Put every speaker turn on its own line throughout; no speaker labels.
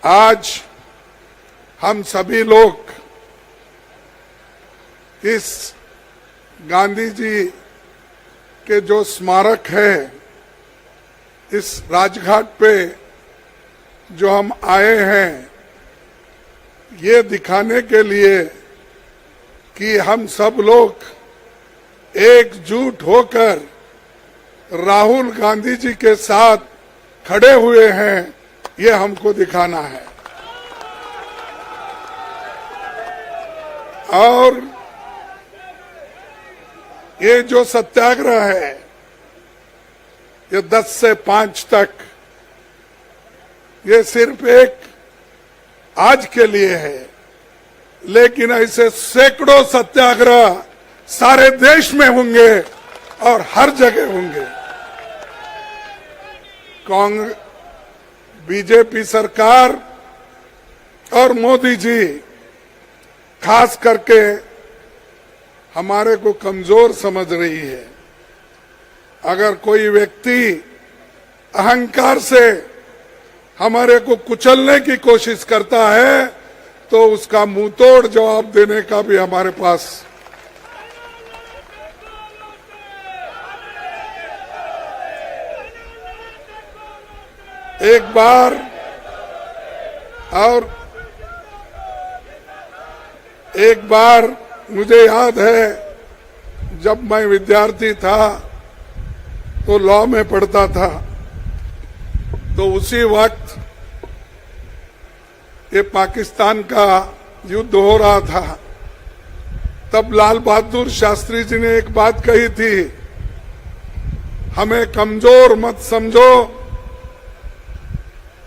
आज हम सभी लोग इस गांधी जी के जो स्मारक है, इस राजघाट पे जो हम आए हैं, ये दिखाने के लिए कि हम सब लोग एकजुट होकर राहुल गांधी जी के साथ खड़े हुए हैं, ये हमको दिखाना है। और ये जो सत्याग्रह है, ये 10 से 5 तक, ये सिर्फ एक आज के लिए है, लेकिन ऐसे सैकड़ों सत्याग्रह सारे देश में होंगे और हर जगह होंगे। कांग्रेस, बीजेपी सरकार और मोदी जी खास करके हमारे को कमजोर समझ रही है। अगर कोई व्यक्ति अहंकार से हमारे को कुचलने की कोशिश करता है, तो उसका मुंहतोड़ जवाब देने का भी हमारे पास एक बार मुझे याद है, जब मैं विद्यार्थी था तो लॉ में पढ़ता था, तो उसी वक्त ये पाकिस्तान का युद्ध हो रहा था। तब लाल बहादुर शास्त्री जी ने एक बात कही थी, हमें कमजोर मत समझो,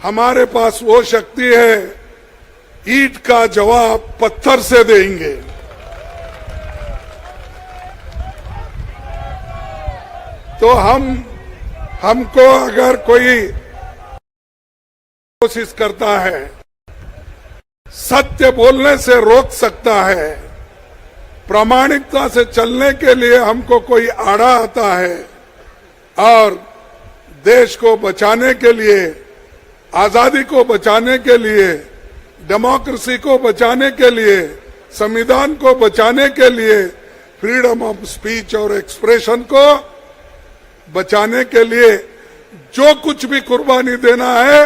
हमारे पास वो शक्ति है, ईंट का जवाब पत्थर से देंगे। तो हमको अगर कोई कोशिश करता है, सत्य बोलने से रोक सकता है, प्रामाणिकता से चलने के लिए हमको कोई आड़ा आता है, और देश को बचाने के लिए, आजादी को बचाने के लिए, डेमोक्रेसी को बचाने के लिए, संविधान को बचाने के लिए, फ्रीडम ऑफ स्पीच और एक्सप्रेशन को बचाने के लिए जो कुछ भी कुर्बानी देना है,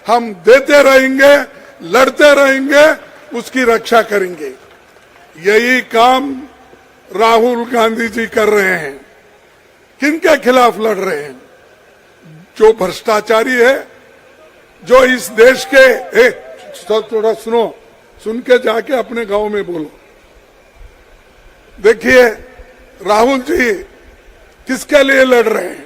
हम देते रहेंगे, लड़ते रहेंगे, उसकी रक्षा करेंगे। यही काम राहुल गांधी जी कर रहे हैं। किनके खिलाफ लड़ रहे हैं? जो भ्रष्टाचारी है, जो इस देश के थोड़ा सुनो, सुन के जाके अपने गांव में बोलो। देखिए, राहुल जी किसके लिए लड़ रहे हैं?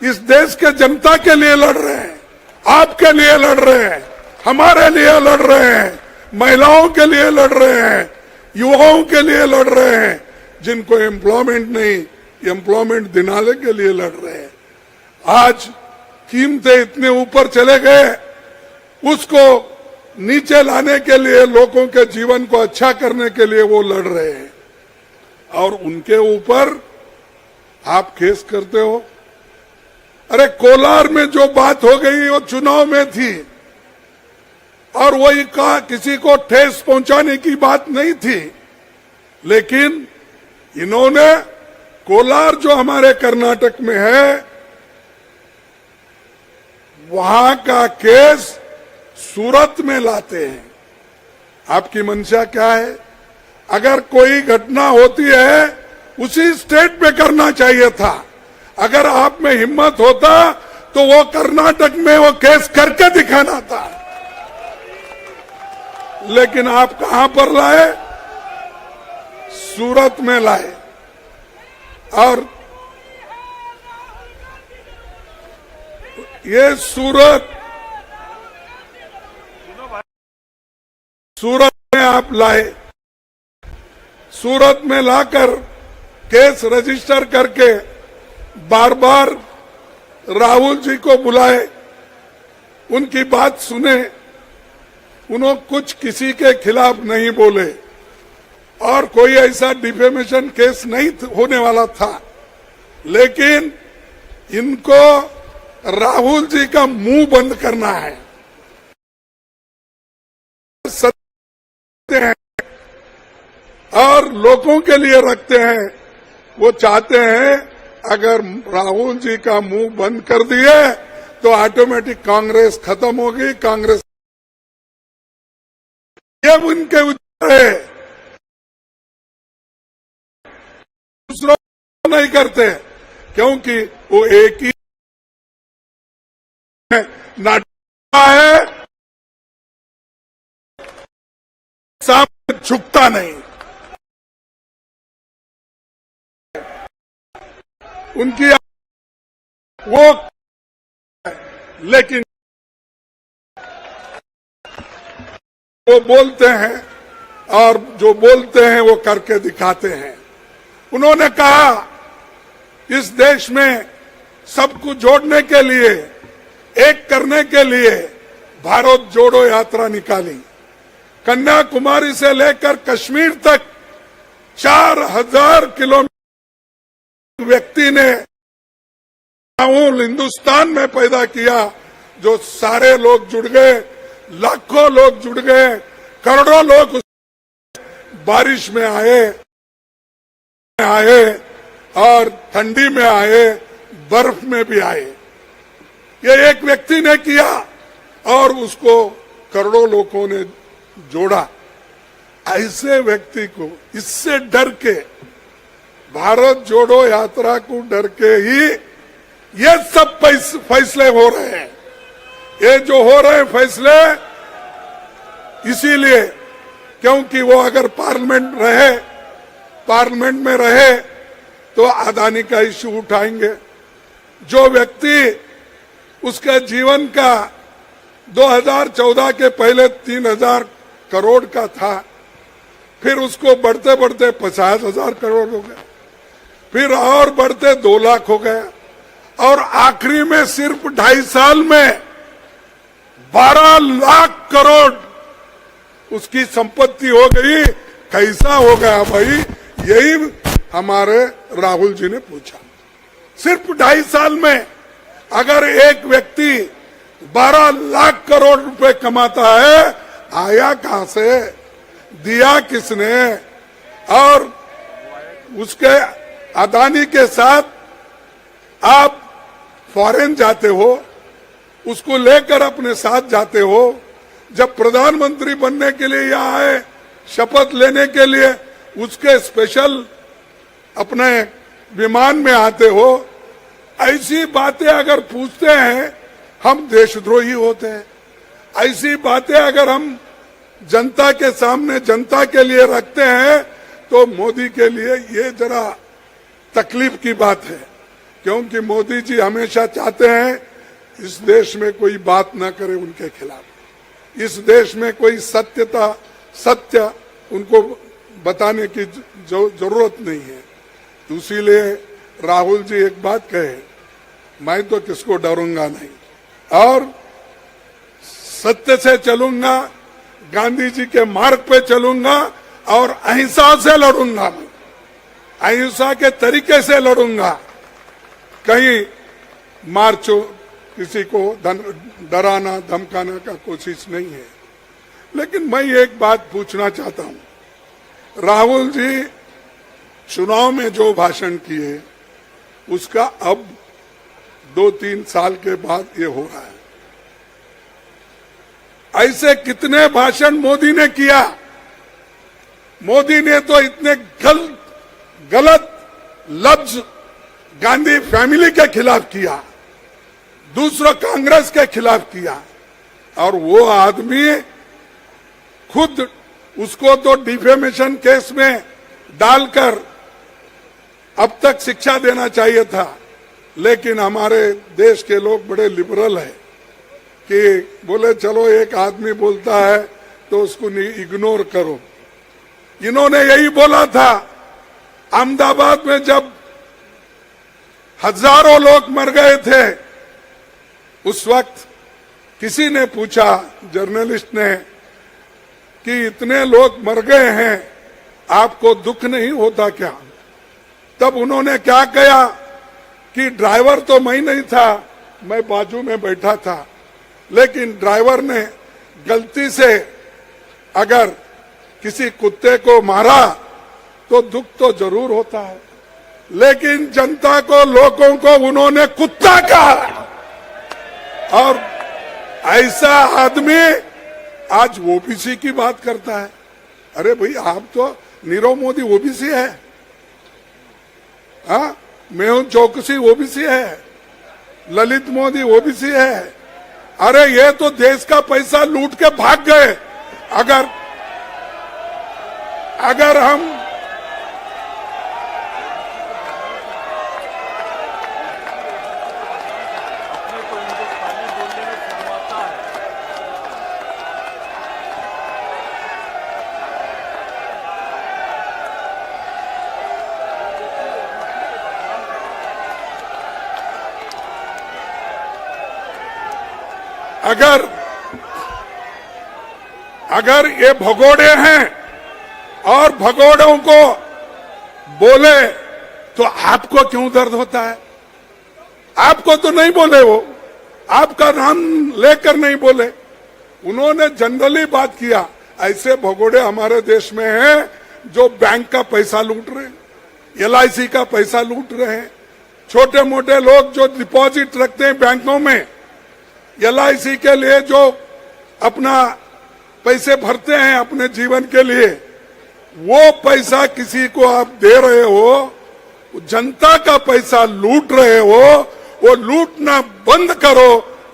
इस देश के जनता के लिए लड़ रहे हैं, आपके लिए लड़ रहे हैं, हमारे लिए लड़ रहे हैं, महिलाओं के लिए लड़ रहे हैं, युवाओं के लिए लड़ रहे हैं, जिनको एम्प्लॉयमेंट नहीं, एम्प्लॉयमेंट दिलाने के लिए लड़ रहे हैं। आज कीमतें इतने ऊपर चले गए, उसको नीचे लाने के लिए, लोगों के जीवन को अच्छा करने के लिए वो लड़ रहे हैं, और उनके ऊपर आप केस करते हो। अरे कोलार में जो बात हो गई वो चुनाव में थी, और वही का किसी को ठेस पहुंचाने की बात नहीं थी, लेकिन इन्होंने कोलार जो हमारे कर्नाटक में है, वहां का केस सूरत में लाते हैं। आपकी मंशा क्या है? अगर कोई घटना होती है, उसी स्टेट में करना चाहिए था। अगर आप में हिम्मत होता तो वो कर्नाटक में वो केस करके दिखाना था, लेकिन आप कहां पर लाए? सूरत में लाए। और ये सूरत में आप लाए, सूरत में लाकर केस रजिस्टर करके बार बार राहुल जी को बुलाए, उनकी बात सुने, उन्होंने कुछ किसी के खिलाफ नहीं बोले, और कोई ऐसा डिफेमेशन केस नहीं होने वाला था, लेकिन इनको राहुल जी का मुंह बंद करना है। सत्य हैं और लोगों के लिए रखते हैं। वो चाहते हैं अगर राहुल जी का मुंह बंद कर दिए तो ऑटोमेटिक कांग्रेस खत्म होगी, कांग्रेस ये उनके उद्देश्य है। दूसरों नहीं करते क्योंकि वो एक ही नाटक है, सामने झुकता नहीं। उनकी वो लेकिन वो बोलते हैं और जो बोलते हैं वो करके दिखाते हैं। उन्होंने कहा इस देश में सबको जोड़ने के लिए, एक करने के लिए भारत जोड़ो यात्रा निकाली। कन्याकुमारी से लेकर कश्मीर तक 4000 किलोमीटर व्यक्ति ने हिंदुस्तान में पैदा किया, जो सारे लोग जुड़ गए, लाखों लोग जुड़ गए, करोड़ों लोग बारिश में आए और ठंडी में आए, बर्फ में भी आए। ये एक व्यक्ति ने किया और उसको करोड़ों लोगों ने जोड़ा। ऐसे व्यक्ति को इससे डर के, भारत जोड़ो यात्रा को डर के ही ये सब फैसले हो रहे हैं। ये जो हो रहे फैसले इसीलिए क्योंकि वो अगर पार्लियामेंट में रहे तो अदानी का इश्यू उठाएंगे। जो व्यक्ति उसका जीवन का 2014 के पहले 3000 करोड़ का था, फिर उसको बढ़ते बढ़ते 50,000 करोड़ हो गया, फिर और बढ़ते 2 लाख हो गया और आखिरी में सिर्फ 2.5 साल में 12 लाख करोड़ उसकी संपत्ति हो गई। कैसा हो गया भाई? यही हमारे राहुल जी ने पूछा। सिर्फ 2.5 साल में अगर एक व्यक्ति 12 लाख करोड़ रुपए कमाता है, आया कहां से, दिया किसने? और उसके अदानी के साथ आप फॉरेन जाते हो, उसको लेकर अपने साथ जाते हो। जब प्रधानमंत्री बनने के लिए यहाँ आए, शपथ लेने के लिए, उसके स्पेशल अपने विमान में आते हो। ऐसी बातें अगर पूछते हैं हम देशद्रोही होते हैं। ऐसी बातें अगर हम जनता के सामने, जनता के लिए रखते हैं तो मोदी के लिए ये जरा तकलीफ की बात है, क्योंकि मोदी जी हमेशा चाहते हैं इस देश में कोई बात ना करे उनके खिलाफ, इस देश में कोई सत्य उनको बताने की जरूरत नहीं है। तो इसीलिए राहुल जी एक बात कहे, मैं तो किसको डरूंगा नहीं और सत्य से चलूंगा, गांधी जी के मार्ग पे चलूंगा और अहिंसा से लड़ूंगा। मैं अहिंसा के तरीके से लड़ूंगा। कहीं मार्चो किसी को डराना धमकाना का कोशिश नहीं है। लेकिन मैं एक बात पूछना चाहता हूं, राहुल जी चुनाव में जो भाषण किए उसका अब 2-3 साल के बाद ये हो रहा है। ऐसे कितने भाषण मोदी ने किया? मोदी ने तो इतने गलत लफ्ज गांधी फैमिली के खिलाफ किया, दूसरा कांग्रेस के खिलाफ किया, और वो आदमी खुद उसको तो डिफेमेशन केस में डालकर अब तक शिक्षा देना चाहिए था। लेकिन हमारे देश के लोग बड़े लिबरल हैं कि बोले चलो एक आदमी बोलता है तो उसको इग्नोर करो। इन्होंने यही बोला था अहमदाबाद में जब हजारों लोग मर गए थे, उस वक्त किसी ने पूछा, जर्नलिस्ट ने, कि इतने लोग मर गए हैं, आपको दुख नहीं होता क्या? तब उन्होंने क्या कहा कि ड्राइवर तो मैं नहीं था, मैं बाजू में बैठा था, लेकिन ड्राइवर ने गलती से अगर किसी कुत्ते को मारा तो दुख तो जरूर होता है, लेकिन जनता को, लोगों को उन्होंने कुत्ता कहा। और ऐसा आदमी आज ओबीसी की बात करता है। अरे भाई, आप तो नीरव मोदी ओबीसी है, हाँ, मेहुल चौकसी ओबीसी है, ललित मोदी ओबीसी है। अरे ये तो देश का पैसा लूट के भाग गए। अगर हम अगर ये भगोड़े हैं और भगोड़ों को बोले तो आपको क्यों दर्द होता है? आपको तो नहीं बोले, वो आपका नाम लेकर नहीं बोले, उन्होंने जनरली बात किया। ऐसे भगोड़े हमारे देश में हैं जो बैंक का पैसा लूट रहे हैं, LIC का पैसा लूट रहे हैं। छोटे मोटे लोग जो डिपॉजिट रखते हैं बैंकों में, LIC के लिए जो अपना पैसे भरते हैं अपने जीवन के लिए, वो पैसा किसी को आप दे रहे हो, जनता का पैसा लूट रहे हो, वो लूटना बंद करो,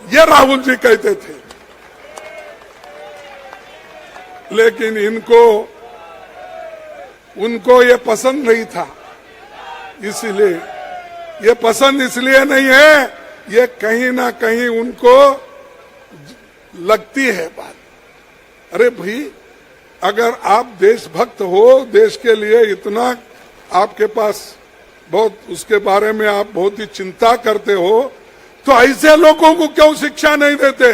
ये राहुल जी कहते थे। लेकिन उनको ये पसंद नहीं था, इसलिए ये पसंद इसलिए नहीं है, ये कहीं ना कहीं उनको लगती है बात। अरे भाई, अगर आप देशभक्त हो, देश के लिए इतना आपके पास बहुत, उसके बारे में आप बहुत ही चिंता करते हो, तो ऐसे लोगों को क्यों शिक्षा नहीं देते?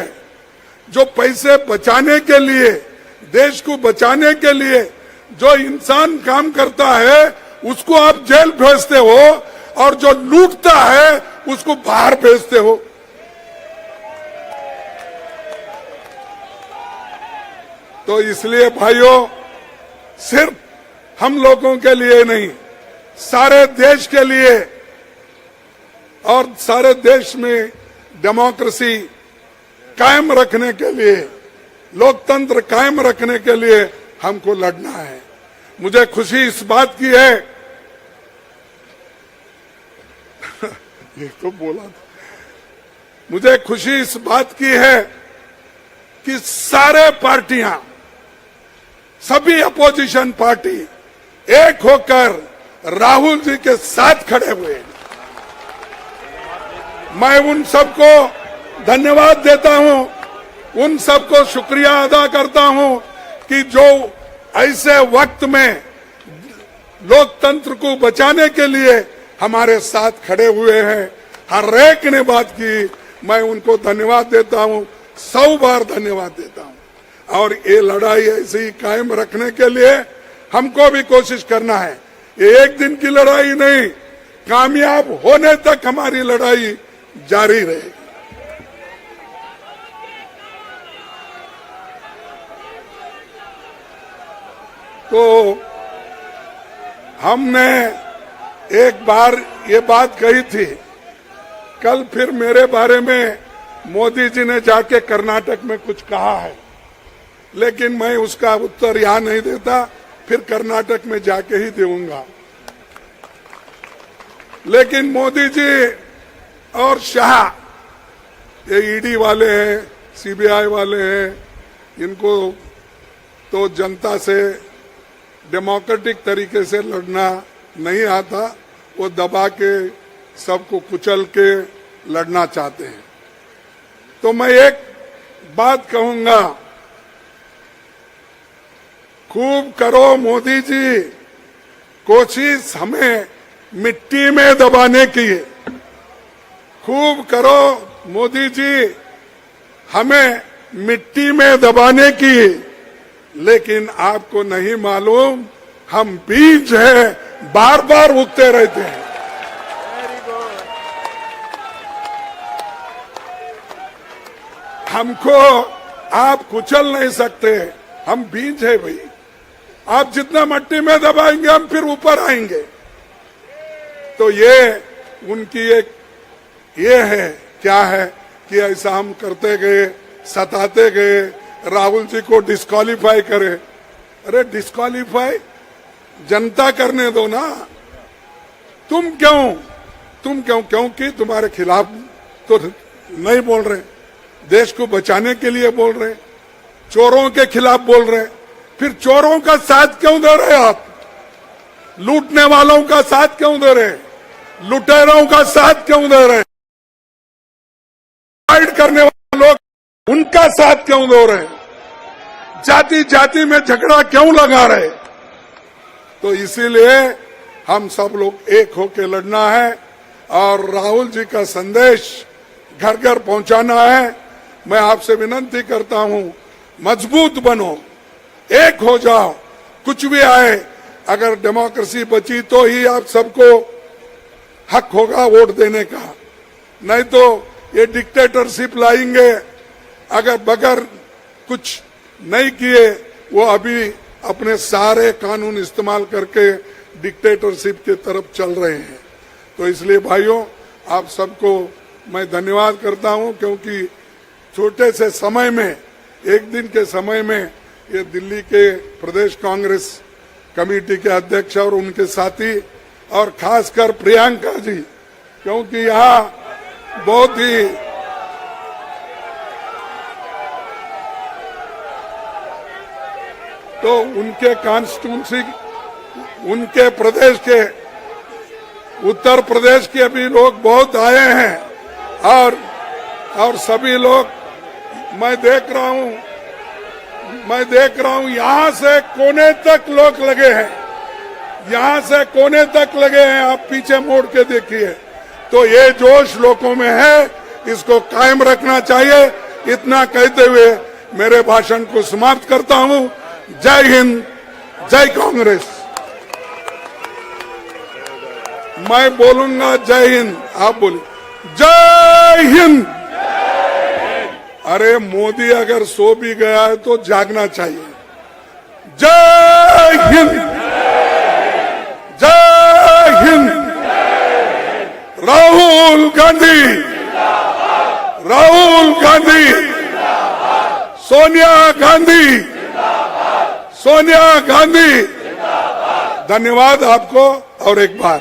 जो पैसे बचाने के लिए, देश को बचाने के लिए जो इंसान काम करता है, उसको आप जेल भेजते हो, और जो लूटता है उसको बाहर भेजते हो। तो इसलिए भाइयों, सिर्फ हम लोगों के लिए नहीं, सारे देश के लिए और सारे देश में डेमोक्रेसी कायम रखने के लिए, लोकतंत्र कायम रखने के लिए हमको लड़ना है। मुझे खुशी इस बात की है ये तो बोला था, मुझे खुशी इस बात की है कि सारे पार्टियां, सभी अपोजिशन पार्टी एक होकर राहुल जी के साथ खड़े हुए। मैं उन सबको धन्यवाद देता हूं, उन सबको शुक्रिया अदा करता हूं कि जो ऐसे वक्त में लोकतंत्र को बचाने के लिए हमारे साथ खड़े हुए हैं। हर एक ने बात की, मैं उनको धन्यवाद देता हूं, 100 बार धन्यवाद देता हूं। और ये लड़ाई ऐसे ही कायम रखने के लिए हमको भी कोशिश करना है। ये एक दिन की लड़ाई नहीं, कामयाब होने तक हमारी लड़ाई जारी रहेगी। तो हमने एक बार ये बात कही थी, कल फिर मेरे बारे में मोदी जी ने जाके कर्नाटक में कुछ कहा है, लेकिन मैं उसका उत्तर यहां नहीं देता, फिर कर्नाटक में जाके ही दूंगा। लेकिन मोदी जी और शाह, ये ईडी वाले हैं, सीबीआई वाले हैं, इनको तो जनता से डेमोक्रेटिक तरीके से लड़ना नहीं आता, वो दबा के सबको कुचल के लड़ना चाहते हैं। तो मैं एक बात कहूंगा, खूब करो मोदी जी कोशिश हमें मिट्टी में दबाने की, खूब करो मोदी जी हमें मिट्टी में दबाने की, लेकिन आपको नहीं मालूम हम बीज है, बार बार उगते रहते हैं। हमको आप कुचल नहीं सकते, हम बीज है भाई, आप जितना मट्टी में दबाएंगे हम फिर ऊपर आएंगे। तो ये उनकी एक ये है, क्या है कि ऐसा हम करते गए, सताते गए, राहुल जी को डिस्क्वालीफाई करे। अरे डिस्क्वालीफाई जनता करने दो ना, तुम क्यों क्योंकि तुम्हारे खिलाफ तो नहीं बोल रहे, देश को बचाने के लिए बोल रहे, चोरों के खिलाफ बोल रहे, फिर चोरों का साथ क्यों दे रहे आप? लूटने वालों का साथ क्यों दे रहे? लुटेरों का साथ क्यों दे रहे? फाइट करने वाले लोग उनका साथ क्यों दे रहे? जाति जाति में झगड़ा क्यों लगा रहे? तो इसीलिए हम सब लोग एक होकर लड़ना है और राहुल जी का संदेश घर घर पहुंचाना है। मैं आपसे विनती करता हूं, मजबूत बनो, एक हो जाओ, कुछ भी आए, अगर डेमोक्रेसी बची तो ही आप सबको हक होगा वोट देने का, नहीं तो ये डिक्टेटरशिप लाएंगे। अगर बगैर कुछ नहीं किए वो अभी अपने सारे कानून इस्तेमाल करके डिक्टेटरशिप की तरफ चल रहे हैं। तो इसलिए भाइयों, आप सबको मैं धन्यवाद करता हूं, क्योंकि छोटे से समय में, एक दिन के समय में, ये दिल्ली के प्रदेश कांग्रेस कमेटी के अध्यक्ष और उनके साथी और खासकर प्रियंका जी, क्योंकि यहाँ बहुत ही तो उनके कॉन्स्टिट्यूंसी, उनके प्रदेश के, उत्तर प्रदेश के भी लोग बहुत आए हैं और सभी लोग मैं देख रहा हूं यहां से कोने तक लोग लगे हैं, यहां से कोने तक लगे हैं। आप पीछे मोड़ के देखिए, तो ये जोश लोगों में है, इसको कायम रखना चाहिए। इतना कहते हुए मेरे भाषण को समाप्त करता हूं। जय हिंद, जय कांग्रेस। मैं बोलूंगा जय हिंद, आप बोलिए जय हिंद। अरे मोदी अगर सो भी गया है तो जागना चाहिए। जय हिंद, जय हिंद। राहुल गांधी, राहुल गांधी, सोनिया गांधी, सोनिया गांधी। धन्यवाद आपको और एक बार।